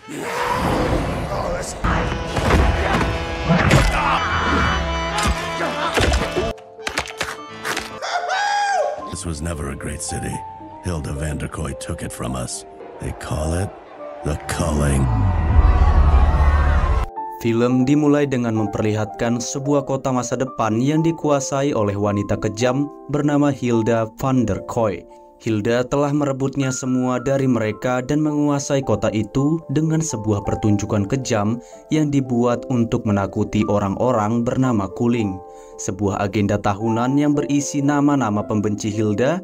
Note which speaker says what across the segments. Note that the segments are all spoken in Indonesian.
Speaker 1: This was never a great city. Hilda van der Kooi took it from us. They call it The Culling.
Speaker 2: Film dimulai dengan memperlihatkan sebuah kota masa depan yang dikuasai oleh wanita kejam bernama Hilda van der Kooi. Hilda telah merebutnya semua dari mereka dan menguasai kota itu dengan sebuah pertunjukan kejam yang dibuat untuk menakuti orang-orang bernama Culling. Sebuah agenda tahunan yang berisi nama-nama pembenci Hilda.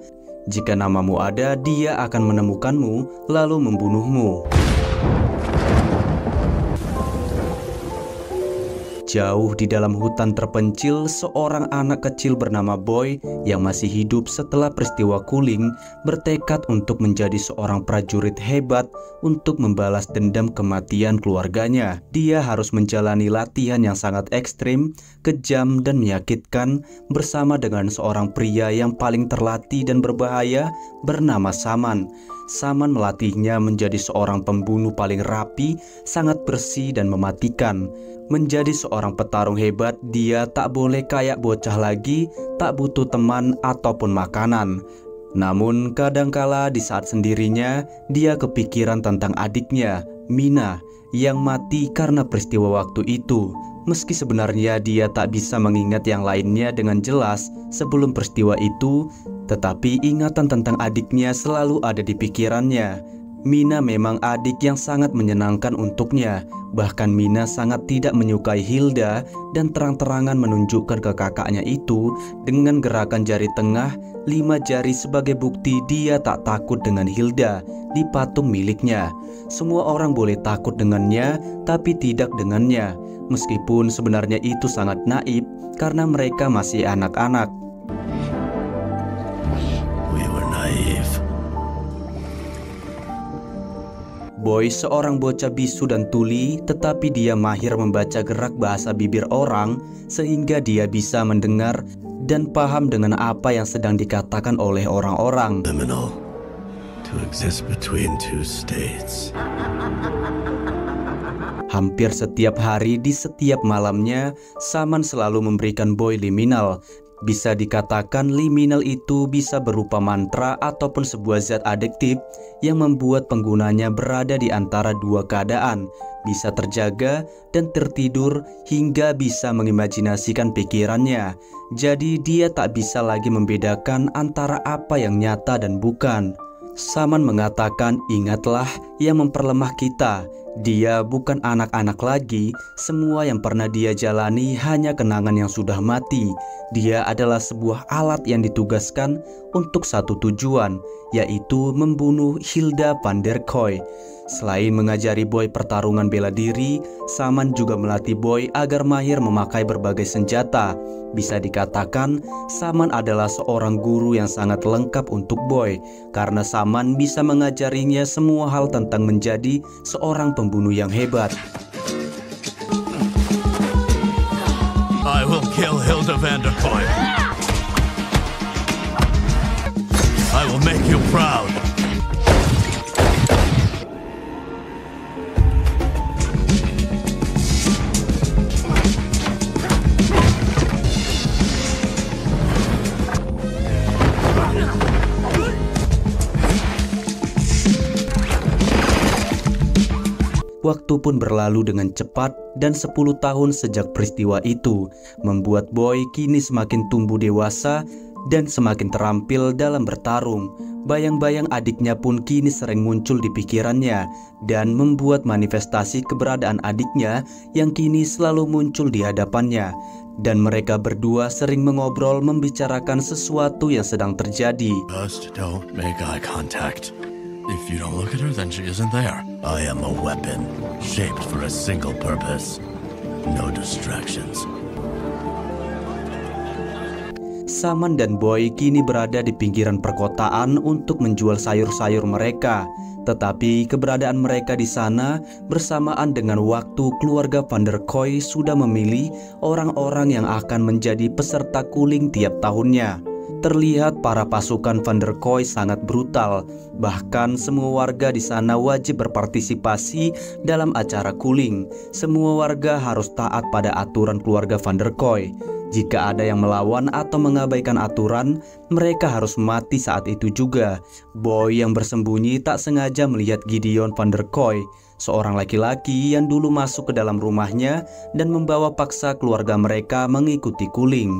Speaker 2: Jika namamu ada, dia akan menemukanmu lalu membunuhmu. Jauh di dalam hutan terpencil, seorang anak kecil bernama Boy yang masih hidup setelah peristiwa Culling bertekad untuk menjadi seorang prajurit hebat untuk membalas dendam kematian keluarganya. Dia harus menjalani latihan yang sangat ekstrim, kejam, dan menyakitkan bersama dengan seorang pria yang paling terlatih dan berbahaya bernama Saman. Saman melatihnya menjadi seorang pembunuh paling rapi, sangat bersih dan mematikan. Menjadi seorang petarung hebat, dia tak boleh kayak bocah lagi, tak butuh teman ataupun makanan. Namun kadangkala di saat sendirinya, dia kepikiran tentang adiknya, Mina, yang mati karena peristiwa waktu itu. Meski sebenarnya dia tak bisa mengingat yang lainnya dengan jelas sebelum peristiwa itu, tetapi ingatan tentang adiknya selalu ada di pikirannya. Mina memang adik yang sangat menyenangkan untuknya. Bahkan Mina sangat tidak menyukai Hilda dan terang-terangan menunjukkan ke kakaknya itu dengan gerakan jari tengah 5 jari sebagai bukti dia tak takut dengan Hilda di patung miliknya. Semua orang boleh takut dengannya, tapi tidak dengannya. Meskipun sebenarnya itu sangat naif karena mereka masih anak-anak.
Speaker 1: We were naive.
Speaker 2: Boy seorang bocah bisu dan tuli, tetapi dia mahir membaca gerak bahasa bibir orang sehingga dia bisa mendengar dan paham dengan apa yang sedang dikatakan oleh orang-orang.
Speaker 1: Liminal. To exist between two states.
Speaker 2: Hampir setiap hari di setiap malamnya, Saman selalu memberikan Boy liminal. Bisa dikatakan liminal itu bisa berupa mantra ataupun sebuah zat adiktif yang membuat penggunanya berada di antara dua keadaan, bisa terjaga dan tertidur hingga bisa mengimajinasikan pikirannya. Jadi dia tak bisa lagi membedakan antara apa yang nyata dan bukan. Saman mengatakan, ingatlah yang memperlemah kita. Dia bukan anak-anak lagi, semua yang pernah dia jalani hanya kenangan yang sudah mati. Dia adalah sebuah alat yang ditugaskan untuk satu tujuan, yaitu membunuh Hilda van der Kooi. Selain mengajari Boy pertarungan bela diri, Saman juga melatih Boy agar mahir memakai berbagai senjata. Bisa dikatakan, Saman adalah seorang guru yang sangat lengkap untuk Boy, karena Saman bisa mengajarinya semua hal tentang menjadi seorang pembunuh yang hebat.
Speaker 1: I will kill Hilda van der Kooi. I will make you proud.
Speaker 2: Waktu pun berlalu dengan cepat dan 10 tahun sejak peristiwa itu membuat Boy kini semakin tumbuh dewasa dan semakin terampil dalam bertarung. Bayang-bayang adiknya pun kini sering muncul di pikirannya dan membuat manifestasi keberadaan adiknya yang kini selalu muncul di hadapannya. Dan mereka berdua sering mengobrol membicarakan sesuatu yang sedang terjadi.
Speaker 1: Just don't make eye contact. If you don't look at her, then she isn't there. I am a weapon, shaped for a single purpose. No distractions.
Speaker 2: Saman dan Boy kini berada di pinggiran perkotaan untuk menjual sayur-sayur mereka. Tetapi keberadaan mereka di sana bersamaan dengan waktu keluarga van der Kooi sudah memilih orang-orang yang akan menjadi peserta Culling tiap tahunnya. Terlihat para pasukan Van der Kooi sangat brutal. Bahkan semua warga di sana wajib berpartisipasi dalam acara cooling. Semua warga harus taat pada aturan keluarga Van der Kooi. Jika ada yang melawan atau mengabaikan aturan, mereka harus mati saat itu juga. Boy yang bersembunyi tak sengaja melihat Gideon Van der Kooi, seorang laki-laki yang dulu masuk ke dalam rumahnya dan membawa paksa keluarga mereka mengikuti cooling.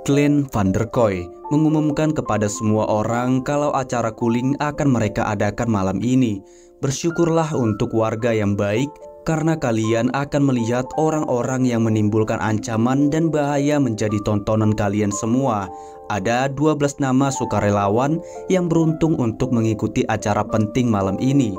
Speaker 2: Glenn Van der Kooi mengumumkan kepada semua orang kalau acara cooling akan mereka adakan malam ini. Bersyukurlah untuk warga yang baik, karena kalian akan melihat orang-orang yang menimbulkan ancaman dan bahaya menjadi tontonan kalian semua. Ada 12 nama sukarelawan yang beruntung untuk mengikuti acara penting malam ini.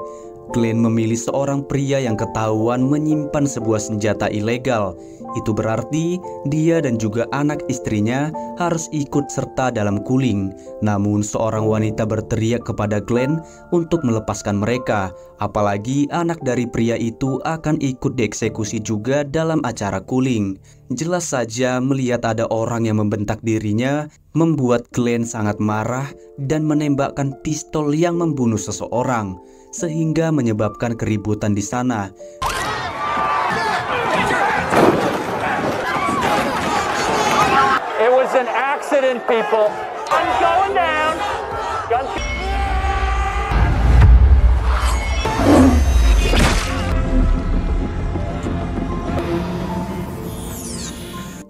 Speaker 2: Glenn memilih seorang pria yang ketahuan menyimpan sebuah senjata ilegal. Itu berarti dia dan juga anak istrinya harus ikut serta dalam cooling. Namun seorang wanita berteriak kepada Glenn untuk melepaskan mereka. Apalagi anak dari pria itu akan ikut dieksekusi juga dalam acara cooling. Jelas saja melihat ada orang yang membentak dirinya membuat Glenn sangat marah dan menembakkan pistol yang membunuh seseorang, sehingga menyebabkan keributan di sana.
Speaker 3: It was an accident, people. I'm going down.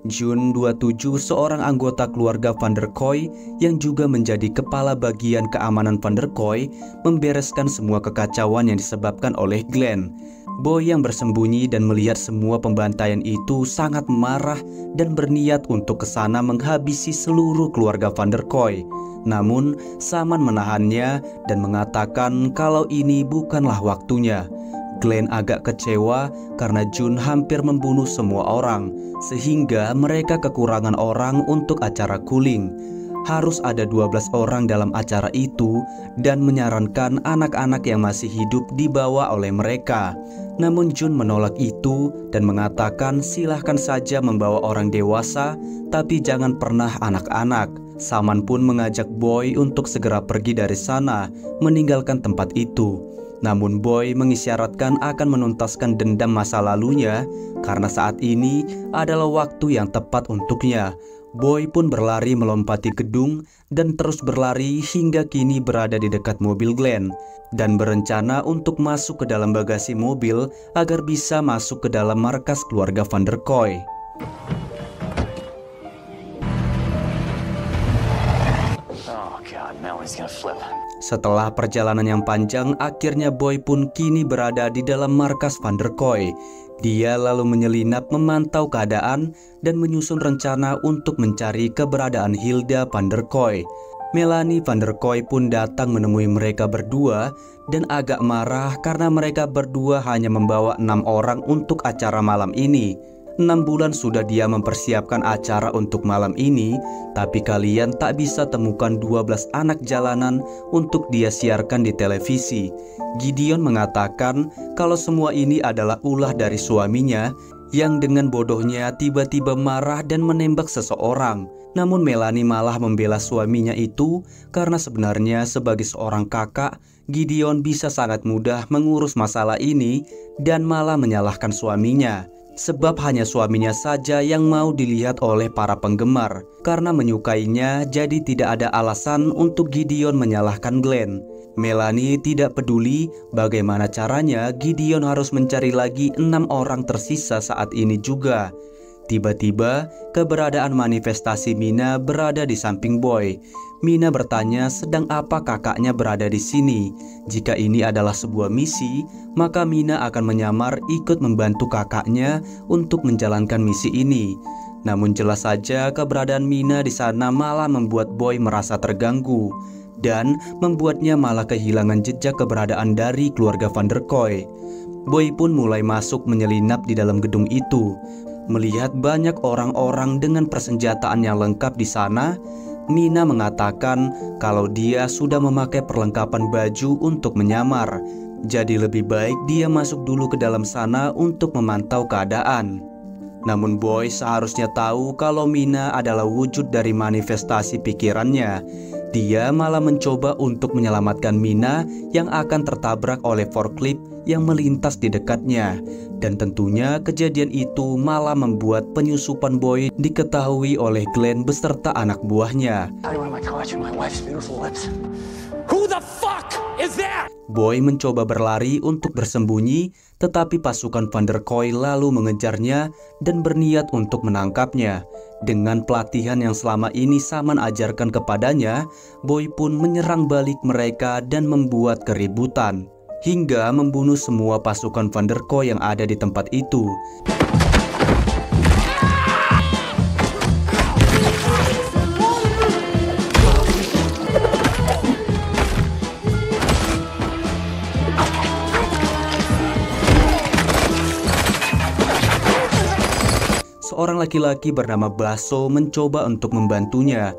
Speaker 2: Jun 27, seorang anggota keluarga Van der Kooi yang juga menjadi kepala bagian keamanan Van der Kooi, membereskan semua kekacauan yang disebabkan oleh Glenn. Boy yang bersembunyi dan melihat semua pembantaian itu sangat marah dan berniat untuk ke sana menghabisi seluruh keluarga Van der Kooi. Namun Saman menahannya dan mengatakan kalau ini bukanlah waktunya. Glenn agak kecewa karena Jun hampir membunuh semua orang, sehingga mereka kekurangan orang untuk acara cooling. Harus ada 12 orang dalam acara itu dan menyarankan anak-anak yang masih hidup dibawa oleh mereka. Namun Jun menolak itu dan mengatakan silahkan saja membawa orang dewasa, tapi jangan pernah anak-anak. Saman pun mengajak Boy untuk segera pergi dari sana, meninggalkan tempat itu. Namun Boy mengisyaratkan akan menuntaskan dendam masa lalunya karena saat ini adalah waktu yang tepat untuknya. Boy pun berlari melompati gedung dan terus berlari hingga kini berada di dekat mobil Glenn dan berencana untuk masuk ke dalam bagasi mobil agar bisa masuk ke dalam markas keluarga Van der Kooi. Setelah perjalanan yang panjang, akhirnya Boy pun kini berada di dalam markas Van der Kooi. Dia lalu menyelinap memantau keadaan dan menyusun rencana untuk mencari keberadaan Hilda Van der Kooi. Melanie Van der Kooi pun datang menemui mereka berdua dan agak marah karena mereka berdua hanya membawa 6 orang untuk acara malam ini. 6 bulan sudah dia mempersiapkan acara untuk malam ini, tapi kalian tak bisa temukan 12 anak jalanan untuk dia siarkan di televisi. Gideon mengatakan kalau semua ini adalah ulah dari suaminya yang dengan bodohnya tiba-tiba marah dan menembak seseorang. Namun Melanie malah membela suaminya itu karena sebenarnya sebagai seorang kakak, Gideon bisa sangat mudah mengurus masalah ini dan malah menyalahkan suaminya. Sebab hanya suaminya saja yang mau dilihat oleh para penggemar. Karena menyukainya, jadi tidak ada alasan untuk Gideon menyalahkan Glenn. Melanie tidak peduli bagaimana caranya Gideon harus mencari lagi 6 orang tersisa saat ini juga. Tiba-tiba keberadaan manifestasi Mina berada di samping Boy. Mina bertanya sedang apa kakaknya berada di sini. Jika ini adalah sebuah misi, maka Mina akan menyamar ikut membantu kakaknya untuk menjalankan misi ini. Namun jelas saja keberadaan Mina di sana malah membuat Boy merasa terganggu dan membuatnya malah kehilangan jejak keberadaan dari keluarga Van der Kooi. Boy pun mulai masuk menyelinap di dalam gedung itu. Melihat banyak orang-orang dengan persenjataan yang lengkap di sana, Mina mengatakan kalau dia sudah memakai perlengkapan baju untuk menyamar. Jadi lebih baik dia masuk dulu ke dalam sana untuk memantau keadaan. Namun Boy seharusnya tahu kalau Mina adalah wujud dari manifestasi pikirannya. Dia malah mencoba untuk menyelamatkan Mina yang akan tertabrak oleh forklift yang melintas di dekatnya. Dan tentunya kejadian itu malah membuat penyusupan Boy diketahui oleh Glenn beserta anak buahnya.
Speaker 3: Who the fuck is that?
Speaker 2: Boy mencoba berlari untuk bersembunyi, tetapi pasukan Van der Kooi lalu mengejarnya dan berniat untuk menangkapnya. Dengan pelatihan yang selama ini Saman ajarkan kepadanya, Boy pun menyerang balik mereka dan membuat keributan, hingga membunuh semua pasukan Van der Kooi yang ada di tempat itu. Seorang laki-laki bernama Baso mencoba untuk membantunya.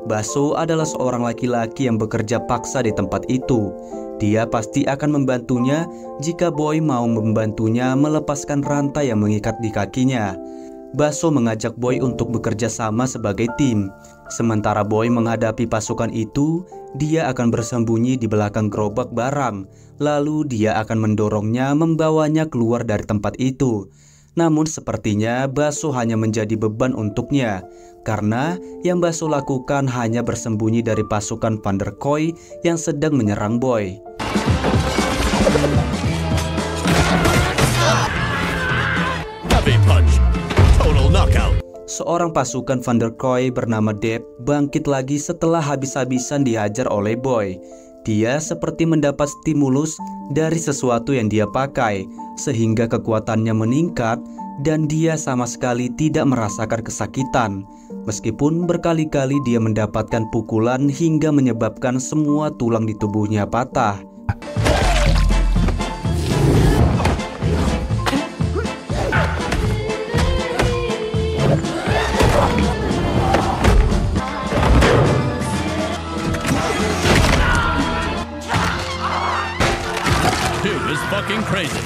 Speaker 2: Baso adalah seorang laki-laki yang bekerja paksa di tempat itu. Dia pasti akan membantunya jika Boy mau membantunya melepaskan rantai yang mengikat di kakinya. Baso mengajak Boy untuk bekerja sama sebagai tim. Sementara Boy menghadapi pasukan itu, dia akan bersembunyi di belakang gerobak barang. Lalu dia akan mendorongnya membawanya keluar dari tempat itu. Namun sepertinya Baso hanya menjadi beban untuknya, karena yang Baso lakukan hanya bersembunyi dari pasukan Van der Kooi yang sedang menyerang Boy.
Speaker 1: Heavy punch. Total knockout.
Speaker 2: Seorang pasukan Van der Kooi bernama Deb bangkit lagi setelah habis-habisan dihajar oleh Boy. Dia seperti mendapat stimulus dari sesuatu yang dia pakai, sehingga kekuatannya meningkat dan dia sama sekali tidak merasakan kesakitan. Meskipun berkali-kali dia mendapatkan pukulan hingga menyebabkan semua tulang di tubuhnya patah.
Speaker 1: Fucking crazy.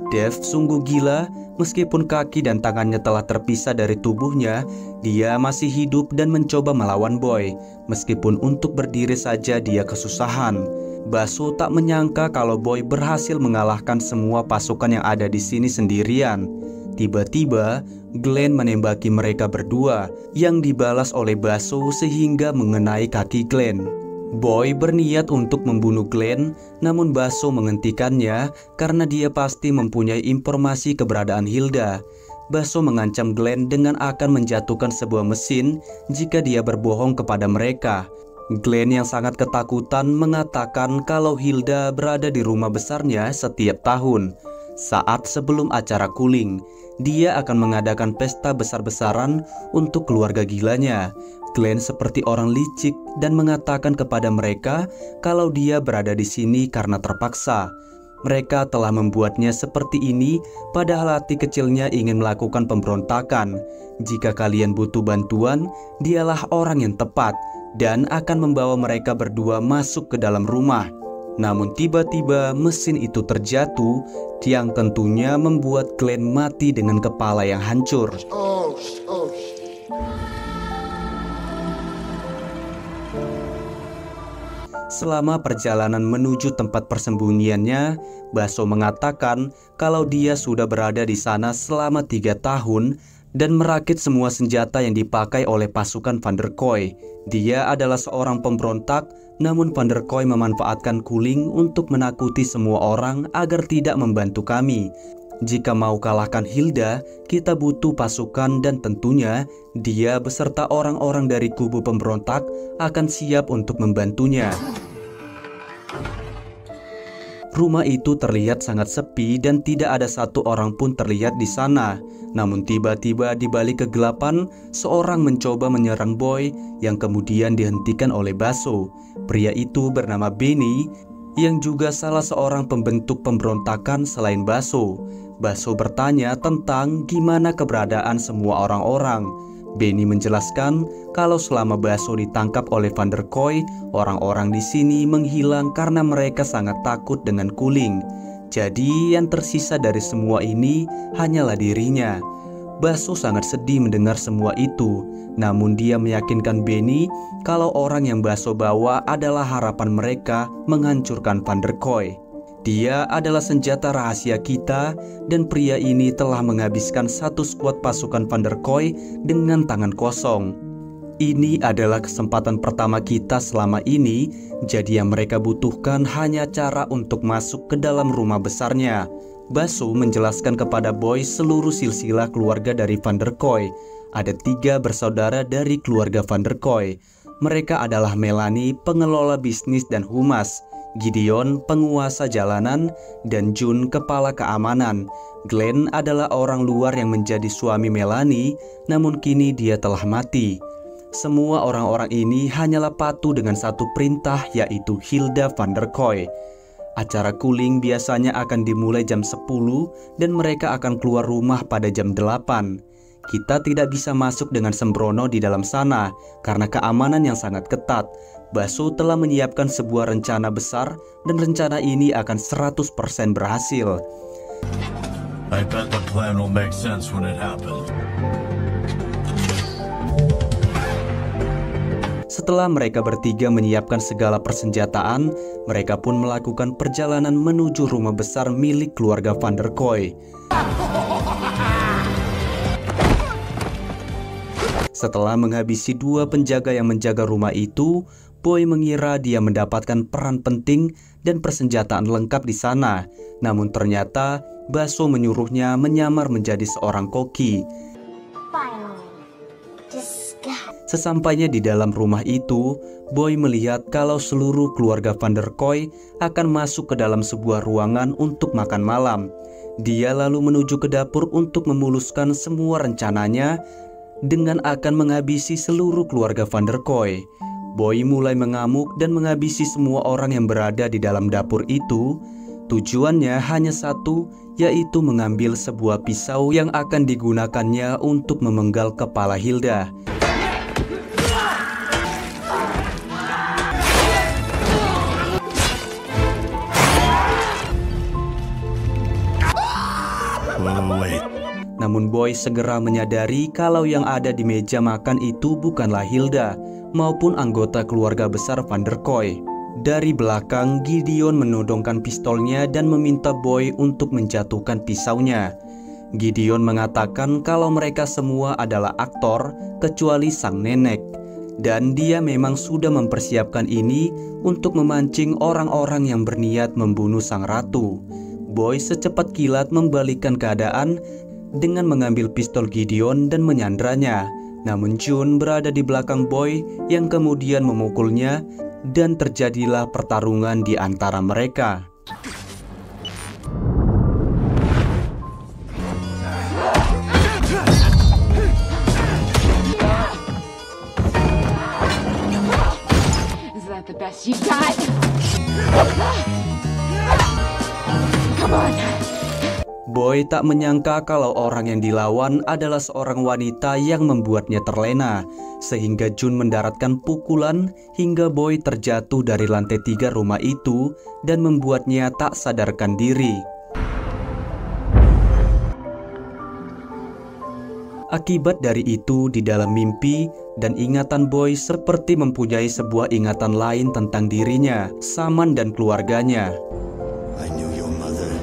Speaker 2: Dev sungguh gila. Meskipun kaki dan tangannya telah terpisah dari tubuhnya, dia masih hidup dan mencoba melawan Boy. Meskipun untuk berdiri saja dia kesusahan. Baso tak menyangka kalau Boy berhasil mengalahkan semua pasukan yang ada di sini sendirian. Tiba-tiba Glenn menembaki mereka berdua, yang dibalas oleh Baso sehingga mengenai kaki Glenn. Boy berniat untuk membunuh Glenn, namun Baso menghentikannya karena dia pasti mempunyai informasi keberadaan Hilda. Baso mengancam Glenn dengan akan menjatuhkan sebuah mesin jika dia berbohong kepada mereka. Glenn yang sangat ketakutan mengatakan kalau Hilda berada di rumah besarnya setiap tahun. Saat sebelum acara Kuling, dia akan mengadakan pesta besar-besaran untuk keluarga gilanya. Glenn seperti orang licik dan mengatakan kepada mereka kalau dia berada di sini karena terpaksa. Mereka telah membuatnya seperti ini, padahal hati kecilnya ingin melakukan pemberontakan. Jika kalian butuh bantuan, dialah orang yang tepat dan akan membawa mereka berdua masuk ke dalam rumah. Namun tiba-tiba mesin itu terjatuh, yang tentunya membuat Glenn mati dengan kepala yang hancur. Selama perjalanan menuju tempat persembunyiannya, Baso mengatakan kalau dia sudah berada di sana selama 3 tahun dan merakit semua senjata yang dipakai oleh pasukan Van der Kooi. Dia adalah seorang pemberontak, namun Van der Kooi memanfaatkan Kuling untuk menakuti semua orang agar tidak membantu kami. Jika mau kalahkan Hilda, kita butuh pasukan dan tentunya dia beserta orang-orang dari kubu pemberontak akan siap untuk membantunya. Rumah itu terlihat sangat sepi dan tidak ada satu orang pun terlihat di sana. Namun tiba-tiba di balik kegelapan, seorang mencoba menyerang Boy yang kemudian dihentikan oleh Baso. Pria itu bernama Benny, yang juga salah seorang pembentuk pemberontakan selain Baso. Baso bertanya tentang gimana keberadaan semua orang-orang. Benny menjelaskan kalau selama Baso ditangkap oleh Van der Kooi, orang-orang di sini menghilang karena mereka sangat takut dengan Kuling. Jadi yang tersisa dari semua ini hanyalah dirinya. Baso sangat sedih mendengar semua itu, namun dia meyakinkan Benny kalau orang yang Baso bawa adalah harapan mereka menghancurkan Van der Kooi. Dia adalah senjata rahasia kita dan pria ini telah menghabiskan satu skuad pasukan Van der Kooi dengan tangan kosong. Ini adalah kesempatan pertama kita selama ini, jadi yang mereka butuhkan hanya cara untuk masuk ke dalam rumah besarnya. Baso menjelaskan kepada Boy seluruh silsilah keluarga dari Van der Kooi. Ada 3 bersaudara dari keluarga Van der Kooi. Mereka adalah Melanie, pengelola bisnis dan humas, Gideon, penguasa jalanan, dan Jun, kepala keamanan. Glenn adalah orang luar yang menjadi suami Melanie, namun kini dia telah mati. Semua orang-orang ini hanyalah patuh dengan satu perintah, yaitu Hilda Van der Kooi. Acara Kuling biasanya akan dimulai jam 10 dan mereka akan keluar rumah pada jam 8. Kita tidak bisa masuk dengan sembrono di dalam sana karena keamanan yang sangat ketat. Baso telah menyiapkan sebuah rencana besar dan rencana ini akan 100% berhasil.
Speaker 1: I bet the plan will make sense when it happens.
Speaker 2: Setelah mereka bertiga menyiapkan segala persenjataan, mereka pun melakukan perjalanan menuju rumah besar milik keluarga Van der Kooi. Setelah menghabisi 2 penjaga yang menjaga rumah itu, Boy mengira dia mendapatkan peran penting dan persenjataan lengkap di sana. Namun ternyata Baso menyuruhnya menyamar menjadi seorang koki. Sesampainya di dalam rumah itu, Boy melihat kalau seluruh keluarga Van der Kooi akan masuk ke dalam sebuah ruangan untuk makan malam. Dia lalu menuju ke dapur untuk memuluskan semua rencananya dengan akan menghabisi seluruh keluarga Van der Kooi. Boy mulai mengamuk dan menghabisi semua orang yang berada di dalam dapur itu. Tujuannya hanya satu, yaitu mengambil sebuah pisau yang akan digunakannya untuk memenggal kepala Hilda. Namun Boy segera menyadari kalau yang ada di meja makan itu bukanlah Hilda maupun anggota keluarga besar Van der Kooi. Dari belakang, Gideon menodongkan pistolnya dan meminta Boy untuk menjatuhkan pisaunya. Gideon mengatakan kalau mereka semua adalah aktor kecuali sang nenek, dan dia memang sudah mempersiapkan ini untuk memancing orang-orang yang berniat membunuh sang ratu. Boy secepat kilat membalikkan keadaan dengan mengambil pistol Gideon dan menyandranya. Namun Jun berada di belakang Boy yang kemudian memukulnya dan terjadilah pertarungan di antara mereka.
Speaker 4: Is that the best you got? Come on.
Speaker 2: Boy tak menyangka kalau orang yang dilawan adalah seorang wanita yang membuatnya terlena, sehingga Jun mendaratkan pukulan hingga Boy terjatuh dari lantai 3 rumah itu dan membuatnya tak sadarkan diri. Akibat dari itu, di dalam mimpi dan ingatan Boy seperti mempunyai sebuah ingatan lain tentang dirinya, Saman dan keluarganya.
Speaker 1: I knew your mother.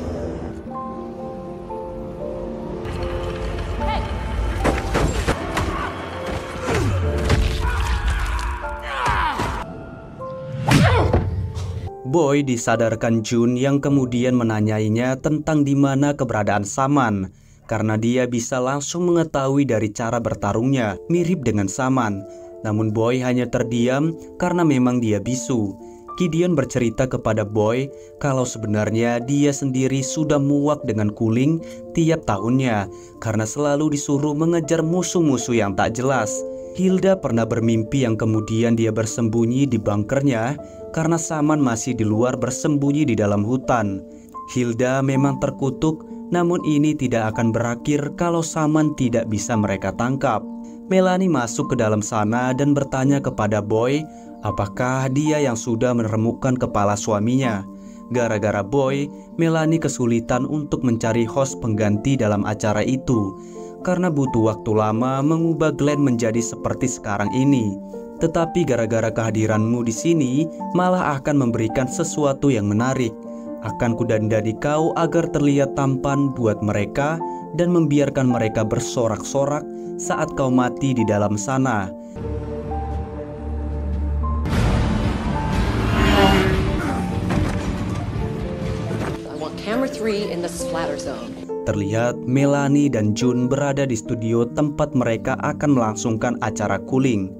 Speaker 2: Boy disadarkan Jun yang kemudian menanyainya tentang di mana keberadaan Saman, karena dia bisa langsung mengetahui dari cara bertarungnya mirip dengan Saman. Namun Boy hanya terdiam karena memang dia bisu. Gideon bercerita kepada Boy kalau sebenarnya dia sendiri sudah muak dengan Kuling tiap tahunnya karena selalu disuruh mengejar musuh-musuh yang tak jelas. Hilda pernah bermimpi yang kemudian dia bersembunyi di bunkernya karena Saman masih di luar bersembunyi di dalam hutan. Hilda memang terkutuk, namun ini tidak akan berakhir kalau Saman tidak bisa mereka tangkap. Melanie masuk ke dalam sana dan bertanya kepada Boy apakah dia yang sudah meremukkan kepala suaminya. Gara-gara Boy, Melanie kesulitan untuk mencari host pengganti dalam acara itu karena butuh waktu lama mengubah Glenn menjadi seperti sekarang ini. Tetapi gara-gara kehadiranmu di sini malah akan memberikan sesuatu yang menarik. Akan kudandani kau agar terlihat tampan buat mereka dan membiarkan mereka bersorak-sorak saat kau mati di dalam sana.
Speaker 5: Camera 3 in the splatter zone.
Speaker 2: Terlihat Melanie dan June berada di studio tempat mereka akan melangsungkan acara cooling.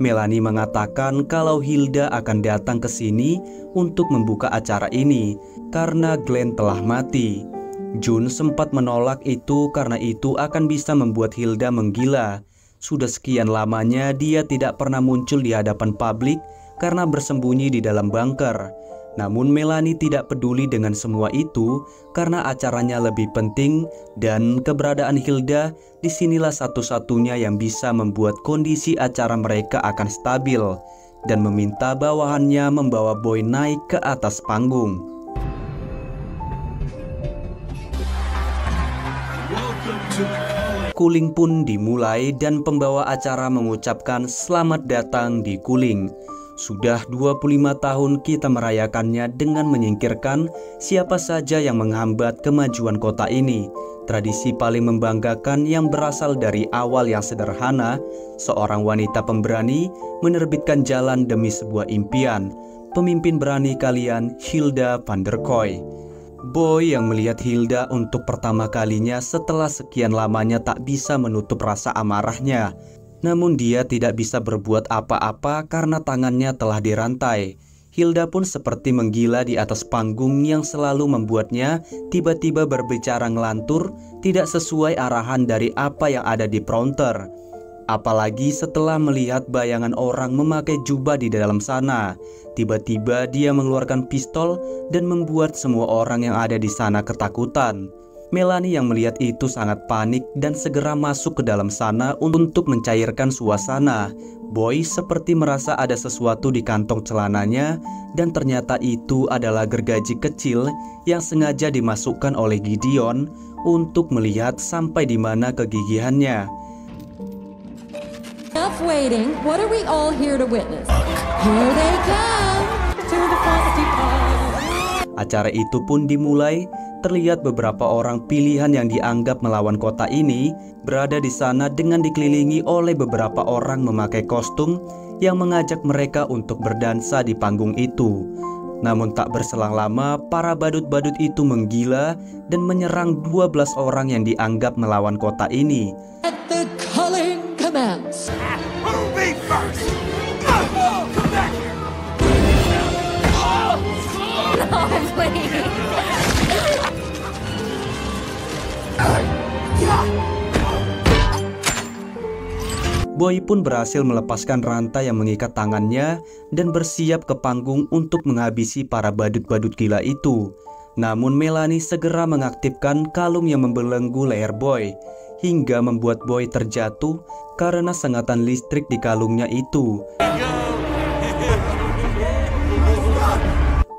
Speaker 2: Melanie mengatakan kalau Hilda akan datang ke sini untuk membuka acara ini karena Glenn telah mati. June sempat menolak itu karena itu akan bisa membuat Hilda menggila. Sudah sekian lamanya dia tidak pernah muncul di hadapan publik karena bersembunyi di dalam bunker. Namun Melanie tidak peduli dengan semua itu karena acaranya lebih penting dan keberadaan Hilda disinilah satu-satunya yang bisa membuat kondisi acara mereka akan stabil dan meminta bawahannya membawa Boy naik ke atas panggung. Cooling pun dimulai dan pembawa acara mengucapkan selamat datang di cooling. Sudah 25 tahun kita merayakannya dengan menyingkirkan siapa saja yang menghambat kemajuan kota ini. Tradisi paling membanggakan yang berasal dari awal yang sederhana, seorang wanita pemberani menerbitkan jalan demi sebuah impian. Pemimpin berani kalian, Hilda van der Kooi. Boy yang melihat Hilda untuk pertama kalinya setelah sekian lamanya tak bisa menutup rasa amarahnya. Namun dia tidak bisa berbuat apa-apa karena tangannya telah dirantai. Hilda pun seperti menggila di atas panggung yang selalu membuatnya tiba-tiba berbicara ngelantur tidak sesuai arahan dari apa yang ada di prompter. Apalagi setelah melihat bayangan orang memakai jubah di dalam sana. Tiba-tiba dia mengeluarkan pistol dan membuat semua orang yang ada di sana ketakutan. Melanie yang melihat itu sangat panik dan segera masuk ke dalam sana untuk mencairkan suasana. Boy seperti merasa ada sesuatu di kantong celananya dan ternyata itu adalah gergaji kecil yang sengaja dimasukkan oleh Gideon untuk melihat sampai di mana kegigihannya.
Speaker 5: Enough waiting. What are we all here to witness? Here they come to the frosty pie.
Speaker 2: Acara itu pun dimulai. Terlihat beberapa orang pilihan yang dianggap melawan kota ini berada di sana dengan dikelilingi oleh beberapa orang memakai kostum yang mengajak mereka untuk berdansa di panggung itu. Namun tak berselang lama, para badut-badut itu menggila dan menyerang 12 orang yang dianggap melawan kota ini.
Speaker 5: Let the culling commence.
Speaker 6: Who'll be first? Come back here!
Speaker 4: Oh, please.
Speaker 2: Boy pun berhasil melepaskan rantai yang mengikat tangannya dan bersiap ke panggung untuk menghabisi para badut-badut gila itu. Namun Melanie segera mengaktifkan kalung yang membelenggu leher Boy hingga membuat Boy terjatuh karena sengatan listrik di kalungnya itu.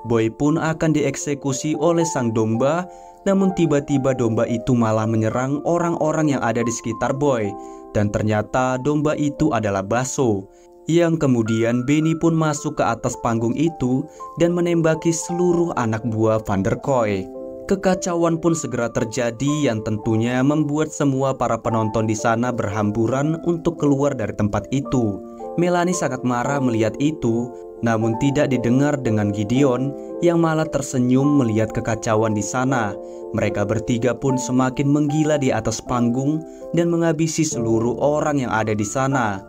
Speaker 2: Boy pun akan dieksekusi oleh sang domba. Namun tiba-tiba domba itu malah menyerang orang-orang yang ada di sekitar Boy. Dan ternyata domba itu adalah Baso. Yang kemudian Benny pun masuk ke atas panggung itu dan menembaki seluruh anak buah van der Kooi. Kekacauan pun segera terjadi yang tentunya membuat semua para penonton di sana berhamburan untuk keluar dari tempat itu. Melanie sangat marah melihat itu, namun tidak didengar dengan Gideon yang malah tersenyum melihat kekacauan di sana. Mereka bertiga pun semakin menggila di atas panggung dan menghabisi seluruh orang yang ada di sana.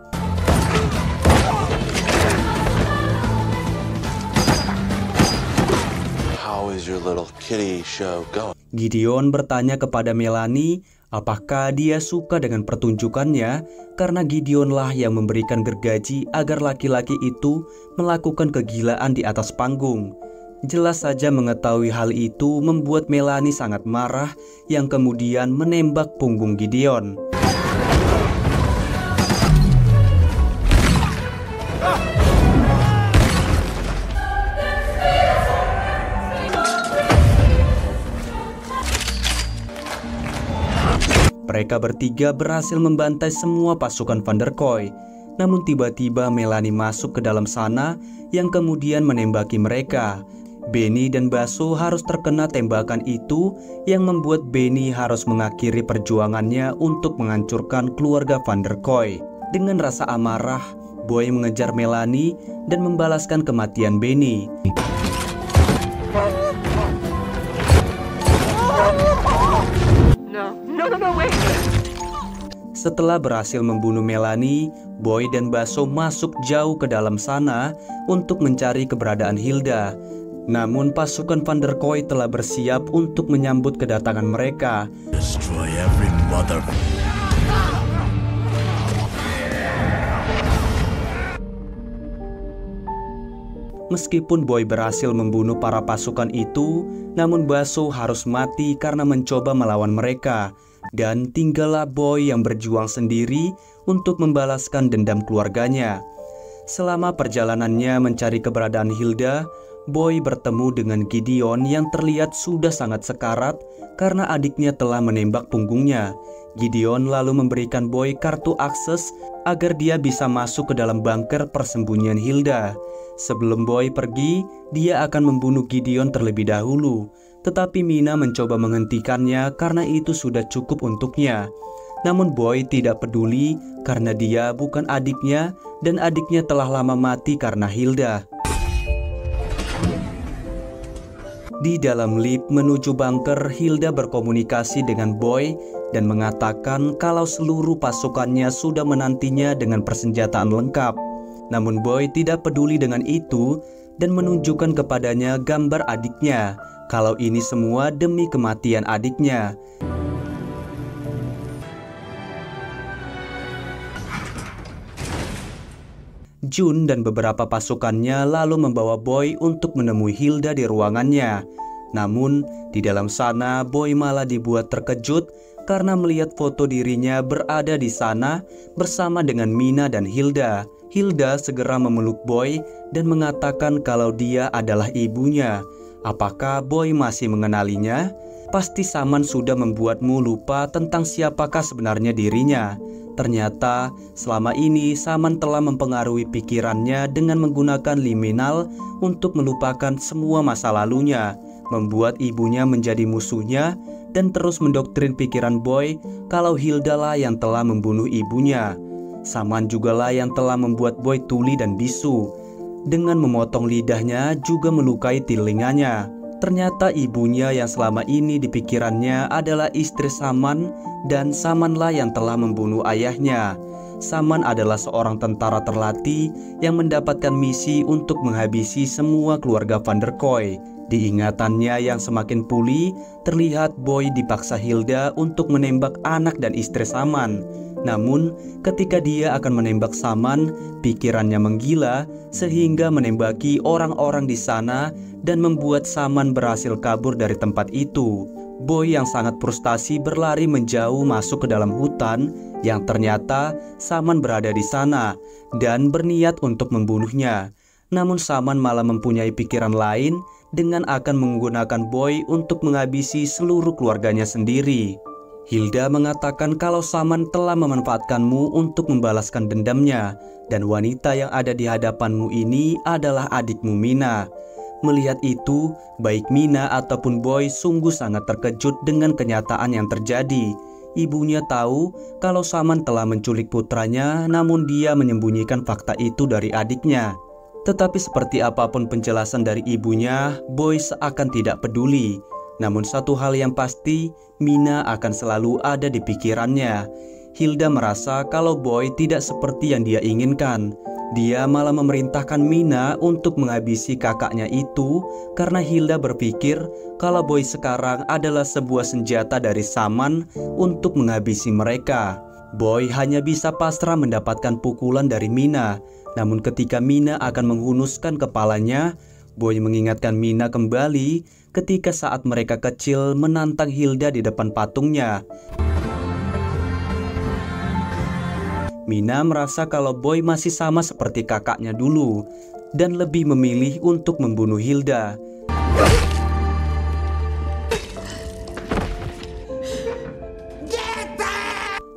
Speaker 6: How is your little kitty show going?
Speaker 2: Gideon bertanya kepada Melanie apakah dia suka dengan pertunjukannya, karena Gideonlah yang memberikan gergaji agar laki-laki itu melakukan kegilaan di atas panggung. Jelas saja mengetahui hal itu membuat Melanie sangat marah yang kemudian menembak punggung Gideon. Mereka bertiga berhasil membantai semua pasukan Van der Kooi. Namun tiba-tiba Melanie masuk ke dalam sana yang kemudian menembaki mereka. Benny dan Baso harus terkena tembakan itu yang membuat Benny harus mengakhiri perjuangannya untuk menghancurkan keluarga Van der Kooi. Dengan rasa amarah, Boy mengejar Melanie dan membalaskan kematian Benny.
Speaker 3: No, wait.
Speaker 2: Setelah berhasil membunuh Melanie, Boy dan Baso masuk jauh ke dalam sana untuk mencari keberadaan Hilda. Namun pasukan Van der Kooi telah bersiap untuk menyambut kedatangan mereka.
Speaker 1: Destroy every mother.
Speaker 2: Meskipun Boy berhasil membunuh para pasukan itu, namun Baso harus mati karena mencoba melawan mereka. Dan tinggallah Boy yang berjuang sendiri untuk membalaskan dendam keluarganya. Selama perjalanannya mencari keberadaan Hilda, Boy bertemu dengan Gideon yang terlihat sudah sangat sekarat karena adiknya telah menembak punggungnya. Gideon lalu memberikan Boy kartu akses agar dia bisa masuk ke dalam bunker persembunyian Hilda. Sebelum Boy pergi, dia akan membunuh Gideon terlebih dahulu. Tetapi Mina mencoba menghentikannya karena itu sudah cukup untuknya. Namun Boy tidak peduli karena dia bukan adiknya dan adiknya telah lama mati karena Hilda. Di dalam lift menuju bunker, Hilda berkomunikasi dengan Boy dan mengatakan kalau seluruh pasukannya sudah menantinya dengan persenjataan lengkap. Namun Boy tidak peduli dengan itu dan menunjukkan kepadanya gambar adiknya, kalau ini semua demi kematian adiknya. Jun dan beberapa pasukannya lalu membawa Boy untuk menemui Hilda di ruangannya. Namun di dalam sana Boy malah dibuat terkejut karena melihat foto dirinya berada di sana bersama dengan Mina dan Hilda. Hilda segera memeluk Boy dan mengatakan kalau dia adalah ibunya. Apakah Boy masih mengenalinya? Pasti Saman sudah membuatmu lupa tentang siapakah sebenarnya dirinya. Ternyata selama ini Saman telah mempengaruhi pikirannya dengan menggunakan liminal untuk melupakan semua masa lalunya, membuat ibunya menjadi musuhnya, dan terus mendoktrin pikiran Boy kalau Hilda lah yang telah membunuh ibunya. Saman jugalah yang telah membuat Boy tuli dan bisu. Dengan memotong lidahnya juga melukai telinganya. Ternyata ibunya yang selama ini dipikirannya adalah istri Saman, dan Samanlah yang telah membunuh ayahnya. Saman adalah seorang tentara terlatih yang mendapatkan misi untuk menghabisi semua keluarga Van der Kooi. Di ingatannya yang semakin pulih, terlihat Boy dipaksa Hilda untuk menembak anak dan istri Saman. Namun ketika dia akan menembak Saman, pikirannya menggila sehingga menembaki orang-orang di sana dan membuat Saman berhasil kabur dari tempat itu. Boy yang sangat frustasi berlari menjauh masuk ke dalam hutan yang ternyata Saman berada di sana dan berniat untuk membunuhnya. Namun Saman malah mempunyai pikiran lain dengan akan menggunakan Boy untuk menghabisi seluruh keluarganya sendiri. Hilda mengatakan kalau Saman telah memanfaatkanmu untuk membalaskan dendamnya, dan wanita yang ada di hadapanmu ini adalah adikmu Mina. Melihat itu, baik Mina ataupun Boy sungguh sangat terkejut dengan kenyataan yang terjadi. Ibunya tahu kalau Saman telah menculik putranya, namun dia menyembunyikan fakta itu dari adiknya. Tetapi seperti apapun penjelasan dari ibunya, Boy seakan tidak peduli. Namun satu hal yang pasti, Mina akan selalu ada di pikirannya. Hilda merasa kalau Boy tidak seperti yang dia inginkan. Dia malah memerintahkan Mina untuk menghabisi kakaknya itu karena Hilda berpikir kalau Boy sekarang adalah sebuah senjata dari Saman untuk menghabisi mereka. Boy hanya bisa pasrah mendapatkan pukulan dari Mina. Namun ketika Mina akan menghunuskan kepalanya, Boy mengingatkan Mina kembali ketika saat mereka kecil menantang Hilda di depan patungnya. Mina merasa kalau Boy masih sama seperti kakaknya dulu dan lebih memilih untuk membunuh Hilda.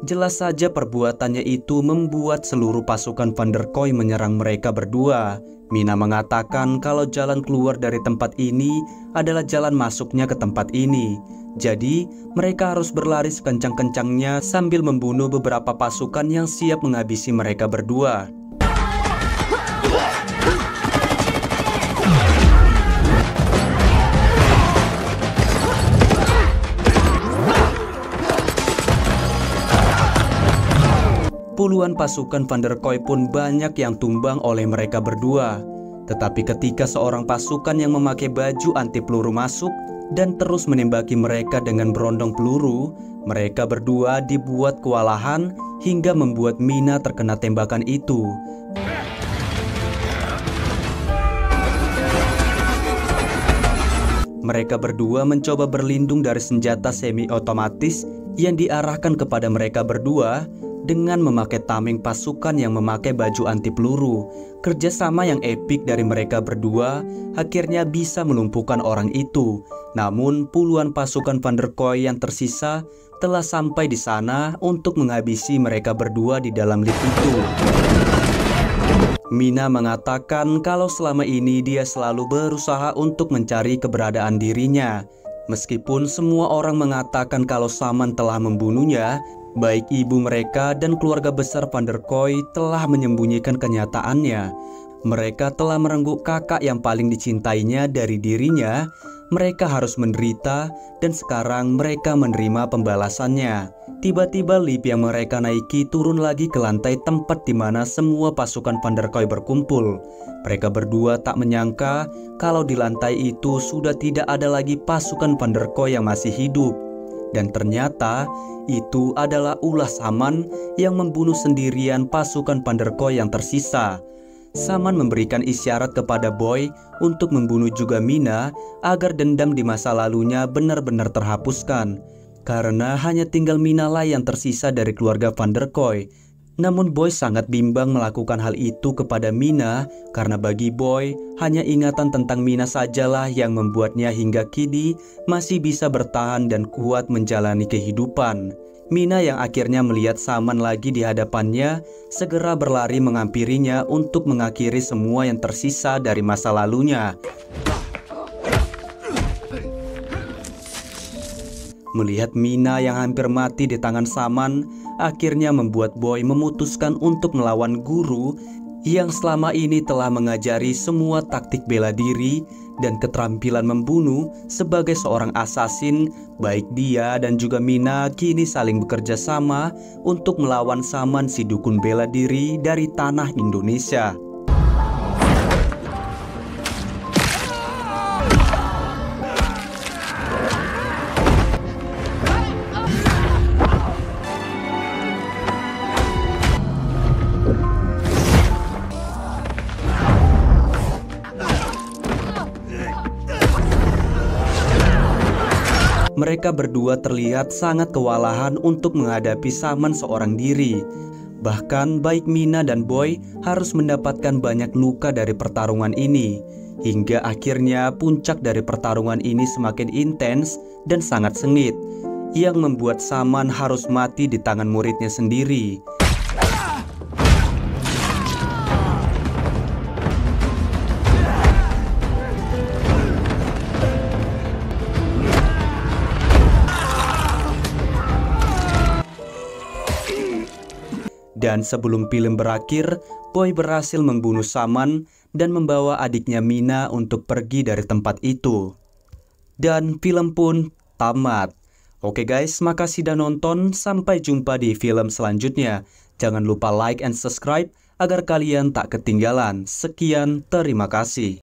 Speaker 2: Jelas saja perbuatannya itu membuat seluruh pasukan Van der Kooi menyerang mereka berdua. Mina mengatakan kalau jalan keluar dari tempat ini adalah jalan masuknya ke tempat ini. Jadi mereka harus berlari sekencang-kencangnya sambil membunuh beberapa pasukan yang siap menghabisi mereka berdua. Puluhan pasukan Van der Kooi pun banyak yang tumbang oleh mereka berdua. Tetapi ketika seorang pasukan yang memakai baju anti peluru masuk dan terus menembaki mereka dengan berondong peluru, mereka berdua dibuat kewalahan hingga membuat Mina terkena tembakan itu. Mereka berdua mencoba berlindung dari senjata semi-otomatis yang diarahkan kepada mereka berdua dengan memakai tameng pasukan yang memakai baju anti peluru. Kerjasama yang epik dari mereka berdua akhirnya bisa melumpuhkan orang itu. Namun puluhan pasukan Van der Kooi yang tersisa telah sampai di sana untuk menghabisi mereka berdua di dalam lift itu. Mina mengatakan kalau selama ini dia selalu berusaha untuk mencari keberadaan dirinya. Meskipun semua orang mengatakan kalau Saman telah membunuhnya, baik ibu mereka dan keluarga besar Van der Kooi telah menyembunyikan kenyataannya. Mereka telah merenggut kakak yang paling dicintainya dari dirinya. Mereka harus menderita dan sekarang mereka menerima pembalasannya. Tiba-tiba lift yang mereka naiki turun lagi ke lantai tempat di mana semua pasukan Van der Kooi berkumpul. Mereka berdua tak menyangka kalau di lantai itu sudah tidak ada lagi pasukan Van der Kooi yang masih hidup. Dan ternyata itu adalah ulah Saman yang membunuh sendirian pasukan Van der Kooi yang tersisa. Saman memberikan isyarat kepada Boy untuk membunuh juga Mina agar dendam di masa lalunya benar-benar terhapuskan. Karena hanya tinggal Mina lah yang tersisa dari keluarga Van der Kooi. Namun Boy sangat bimbang melakukan hal itu kepada Mina karena bagi Boy hanya ingatan tentang Mina sajalah yang membuatnya hingga kini masih bisa bertahan dan kuat menjalani kehidupan. Mina yang akhirnya melihat Saman lagi di hadapannya segera berlari menghampirinya untuk mengakhiri semua yang tersisa dari masa lalunya. Melihat Mina yang hampir mati di tangan Saman, akhirnya membuat Boy memutuskan untuk melawan guru yang selama ini telah mengajari semua taktik bela diri dan keterampilan membunuh sebagai seorang asasin. Baik dia dan juga Mina kini saling bekerja sama untuk melawan Saman, si dukun bela diri dari tanah Indonesia. Mereka berdua terlihat sangat kewalahan untuk menghadapi Saman seorang diri. Bahkan baik Mina dan Boy harus mendapatkan banyak luka dari pertarungan ini. Hingga akhirnya puncak dari pertarungan ini semakin intens dan sangat sengit, yang membuat Saman harus mati di tangan muridnya sendiri. Dan sebelum film berakhir, Boy berhasil membunuh Saman dan membawa adiknya Mina untuk pergi dari tempat itu. Dan film pun tamat. Oke guys, makasih udah nonton. Sampai jumpa di film selanjutnya. Jangan lupa like and subscribe agar kalian tak ketinggalan. Sekian, terima kasih.